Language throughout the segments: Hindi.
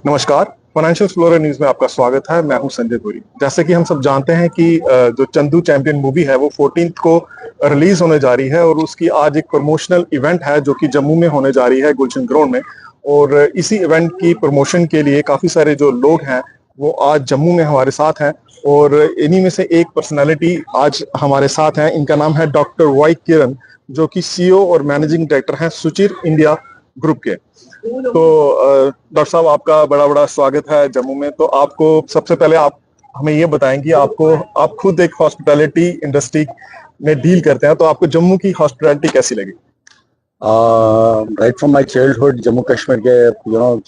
नमस्कार। फाइनेंशियल एक्सप्लोरर न्यूज में आपका स्वागत है। मैं हूं संजय पुरी। जैसे कि हम सब जानते हैं कि जो चंदू चैंपियन मूवी है वो 14th को रिलीज होने जा रही है और उसकी आज एक प्रमोशनल इवेंट है जो कि जम्मू में होने जा रही है, गुलशन ग्राउंड में। और इसी इवेंट की प्रमोशन के लिए काफी सारे जो लोग हैं वो आज जम्मू में हमारे साथ हैं। और इन्हीं में से एक पर्सनैलिटी आज हमारे साथ हैं। इनका नाम है डॉक्टर वाई किरण, जो कि सीईओ और मैनेजिंग डायरेक्टर हैं सुचिर इंडिया ग्रुप के। तो डॉक्टर साहब, आपका बड़ा बड़ा स्वागत है जम्मू में। तो आपको सबसे पहले आप हमें ये बताएं कि आप खुद एक हॉस्पिटैलिटी इंडस्ट्री में डील करते हैं, तो आपको जम्मू की हॉस्पिटैलिटी कैसी लगी? Right from my childhood Jammu Kashmir के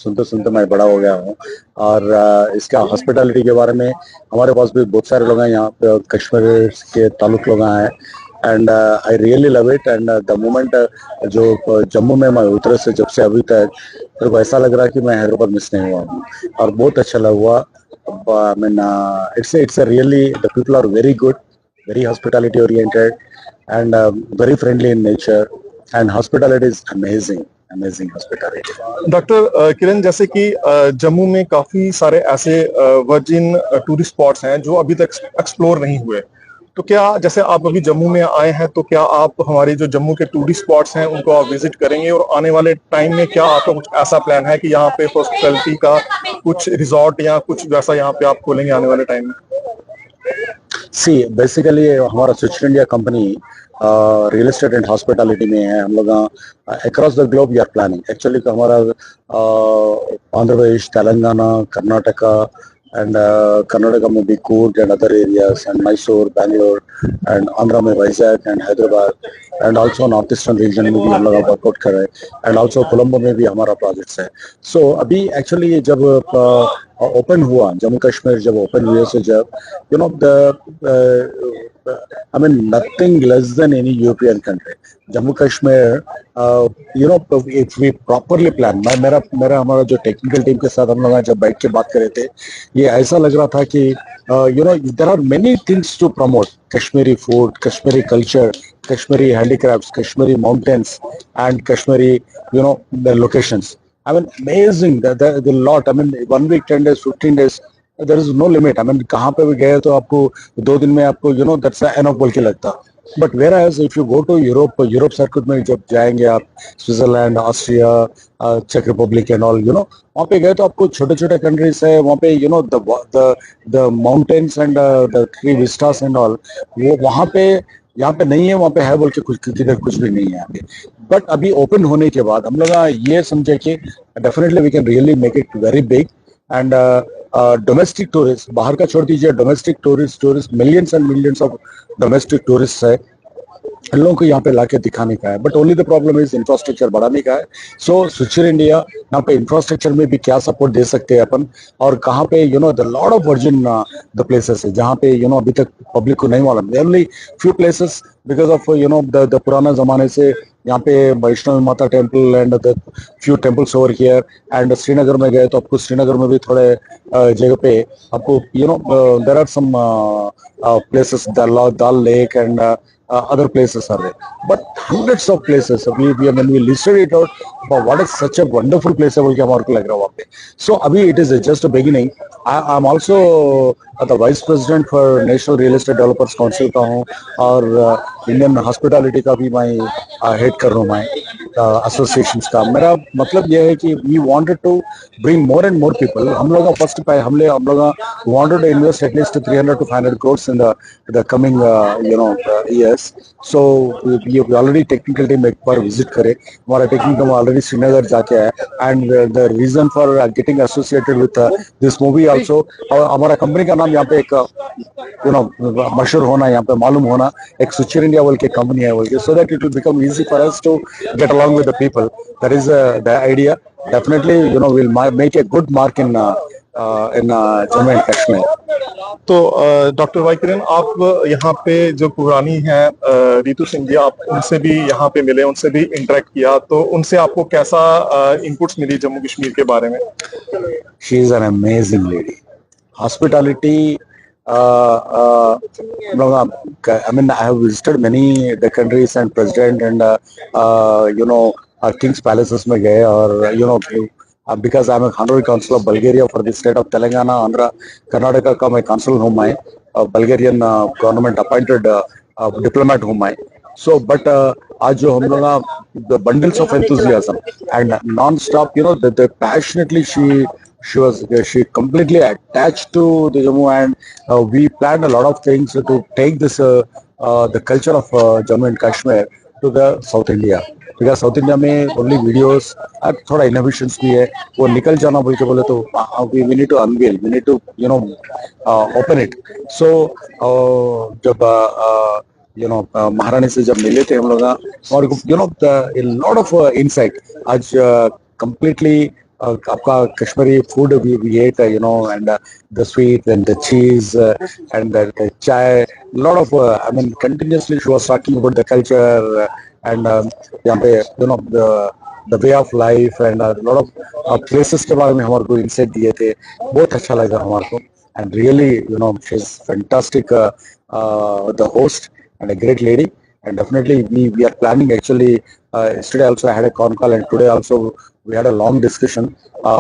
सुनते सुनते मैं बड़ा हो गया हूँ। और इसका हॉस्पिटैलिटी के बारे में हमारे पास भी बहुत सारे लोग हैं यहाँ पे, कश्मीर के ताल्लुक लोग हैं। And I really love it. And the moment जो जम्मू में मैं उतरे से जब से अभी तक मेरे को ऐसा लग रहा है कि मैं हैदराबाद मिस नहीं हुआ हूँ। और बहुत अच्छा लगा हुआ। I mean it's a really the people are very good, very hospitality oriented, and very friendly in nature, and hospitality is amazing hospitality. Doctor Kiran, जैसे कि जम्मू में काफी सारे ऐसे वर्जिन टूरिस्ट स्पॉट्स हैं जो अभी तक एक्सप्लोर नहीं हुए। तो क्या, जैसे आप अभी जम्मू में आए हैं, तो क्या आप हमारी जो जम्मू के टूरिस्ट स्पॉट्स हैं उनको आप विजिट करेंगे? और आने वाले टाइम में क्या आपका कुछ ऐसा प्लान है कि यहाँ पे हॉस्पिटैलिटी का कुछ रिजॉर्ट या कुछ वैसा यहाँ पे आप खोलेंगे आने वाले टाइम में? सी बेसिकली हमारा switch India company real estate and hospitality में है। हम लोग across the globe we are planning actually. हमारा आंध्र प्रदेश, तेलंगाना, कर्नाटका, and Karnataka में भी Coorg and other areas, and Mysore, Bangalore, and Andhra में Vizag and Hyderabad, and also north eastern region में भी हम लोग वर्कआउट कर रहे हैं। एंड ऑल्सो कोलंबो में भी हमारा प्रोजेक्ट्स है। सो अभी एक्चुअली जब ओपन हुआ जम्मू कश्मीर, जब ओपन हुए से जब I mean nothing less than any European country. Jammu Kashmir if we properly plan, मेरा हमारा जो टेक्निकल टीम के साथ हम लोग जब बैठ के बात कर रहे थे, ये ऐसा लग रहा था कि there are many things to promote. Kashmiri food, Kashmiri culture, Kashmiri handicrafts, Kashmiri mountains, and Kashmiri the locations. I mean amazing the lot. I mean 1 week, 10 days, 15 days, there is no limit. I mean कहाँ पे भी गए तो आपको 2 दिन में आपको that's enough बोल के लगता। But whereas if you go to Europe circuit में जब जाएंगे आप, स्विट्जरलैंड, ऑस्ट्रिया, चेक रिपब्लिक एंड ऑल, वहाँ पे गए तो आपको छोटे छोटे कंट्रीज है वहाँ पे, the mountains and the tree Vistas and all, वो वहाँ पे यहाँ पे नहीं है, वहाँ पे है बोल के कुछ किधर कुछ भी नहीं है अभी। बट अभी ओपन होने के बाद हम लोग ये समझे कि definitely we can really make it very big. And domestic tourist बाहर का छोड़ दीजिए, domestic tourist millions and millions of domestic tourist है, इन लोगों को यहाँ पे लाके दिखाने का है। But only the problem is infrastructure बढ़ाने का है। सो स्विचर इंडिया यहाँ पे इंफ्रास्ट्रक्चर में भी क्या सपोर्ट दे सकते हैं अपन, और कहाँ पे the lot of virgin the places है जहाँ पे अभी तक पब्लिक को नहीं मालूम। Only few places because of the पुराना जमाने से यहाँ पे वैष्णव माता temple and the few temples over here. And Srinagar में गए तो आपको श्रीनगर में भी थोड़े जगह पे आपको there are some places, Dal lake and other places are there, but hundreds of places when we listed it out, but what is such a wonderful place है बोल के हमारे को लग रहा है वहाँ पे। So अभी it is just a beginning. I am also the vice president for National Real Estate Developers Council का हूँ, और इंडियन हॉस्पिटैलिटी का भी मैं हेड कर रहा हूँ, मैं एसोसिएशंस का। मेरा मतलब यह है कि we wanted to bring more and more people. हम लोग फर्स्ट हम लोग wanted to invest at least 300 to 500 crores in the coming years. So we already technical team एक बार विजिट करे, हमारा टेक्निकल टीम ऑलरेडी श्रीनगर जाके है। And the reason for getting associated with this movie also, हमारा कंपनी का नाम यहाँ पे एक मशहूर होना, यहाँ पे मालूम होना, एक स्विचर इंडिया बोल के कंपनी है बोल के, so that it will become easy for us to get along with the people. That is the idea. Definitely we'll make a good mark in Jammu and Kashmir. तो डॉक्टर वाई किरण, आप यहाँ पे जो पुरानी है रितु सिंह जी, आप उनसे भी यहाँ पे मिले, उनसे भी इंटरेक्ट किया, तो उनसे आपको कैसा इनपुट्स मिली जम्मू कश्मीर के बारे में? She is an amazing lady. Hospitality, I mean I have visited many the countries and president and Kings palaces में गए, और because I'm a honorary consul of Bulgaria for the state of Telangana, Andhra, Karnataka का मैं consul हूँ मैं, Bulgarian government appointed diplomat हूँ मैं. So, but आज जो हम लोग the bundles of enthusiasm and non-stop, the passionately she completely attached to the Jammu, and we planned a lot of things to take this the culture of Jammu and Kashmir to the South India. Because south India में ओनली वीडियोस थोड़ा इनोवेशंस भी है, वो निकल जाना बोल के बोले तो we need to unveil, we need to open it. So जब महारानी से जब मिले थे हम लोग, और लॉट ऑफ इनसाइट आज कंप्लीटली आपका Kashmiri food we ate, and the sweet and the cheese and the chai, lot of I mean continuously she was talking about the culture and यहाँ पे the way of life and a lot of places के बारे में हमारे को insight दिए थे. बहुत अच्छा लगा हमारे को, and really she's fantastic the host and a great lady, and definitely we are planning actually yesterday also I had a con call, and today also we had a long discussion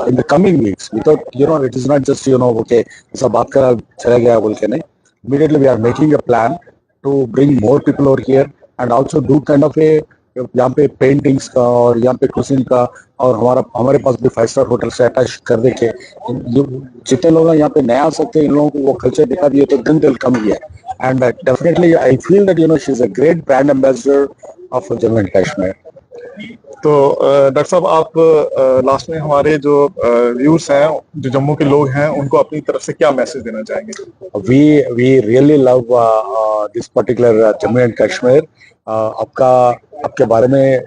in the coming weeks. Without it is not just okay ऐसा बात करा चला गया बोल के नहीं. Immediately we are making a plan to bring more people over here and also do kind of a यहाँ पे पेंटिंग्स का और यहाँ पे कुसिन का, और हमारे पास भी 5 स्टार होटल से अटैच कर दे के जितने लोग यहाँ पे नया आ सकते हैं इन लोगों को वो कल्चर दिखा दिए तो then they'll come here. And definitely I feel that she's a great brand ambassador of Jammu and Kashmir. तो डॉक्टर साहब, आप लास्ट में हमारे जो व्यूअर्स हैं, जो जम्मू के लोग हैं, उनको अपनी तरफ से क्या मैसेज देना चाहेंगे? We really love this particular Jammu and Kashmir. आपके बारे में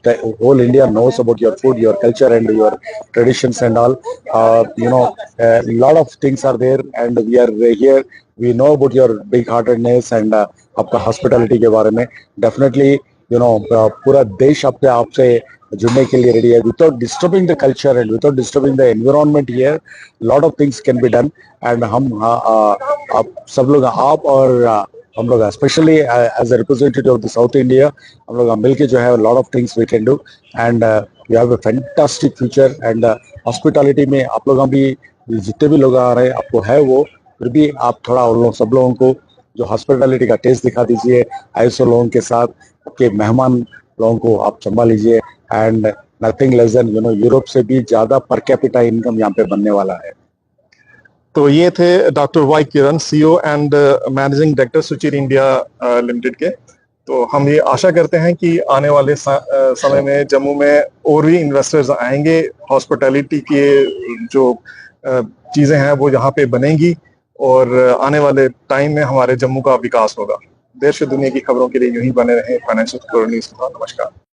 the whole India knows about your food, your culture and your traditions and all. A lot of things are there, and we are here. We know about your big heartedness and आपका hospitality के बारे में. Definitely पूरा देश आपसे जुड़ने के लिए रेडी है. Without disturbing the culture and without disturbing the environment here, lot of things can be done. And हम आप सब लोग, आप और हम लोग specially as a representative of the South India, हम लोग मिलके जो है lot of things we can do, and we have a fantastic future. And hospitality में आप लोग भी जितने भी लोग आ रहे हैं आपको है वो, फिर भी आप थोड़ा उन लोग सब लोगों को जो हॉस्पिटैलिटी का टेस्ट दिखा दीजिए. आईएसओ लोगों के साथ आपके मेहमान लोगों को आप संभाल लीजिए. And nothing less than Europe से भी ज्यादा पर कैपिटा इनकम यहाँ पे बनने वाला है. तो ये थे doctor Y Kiran, CEO and managing director Suchir India limited के. तो हम ये आशा करते हैं कि आने वाले समय में जम्मू में और भी इन्वेस्टर्स आएंगे, हॉस्पिटैलिटी के जो चीजें हैं वो यहाँ पे बनेंगी, और आने वाले टाइम में हमारे जम्मू का विकास होगा. देश और दुनिया की खबरों के लिए यूं ही बने रहें फाइनेंशियल न्यूज़ के साथ. नमस्कार.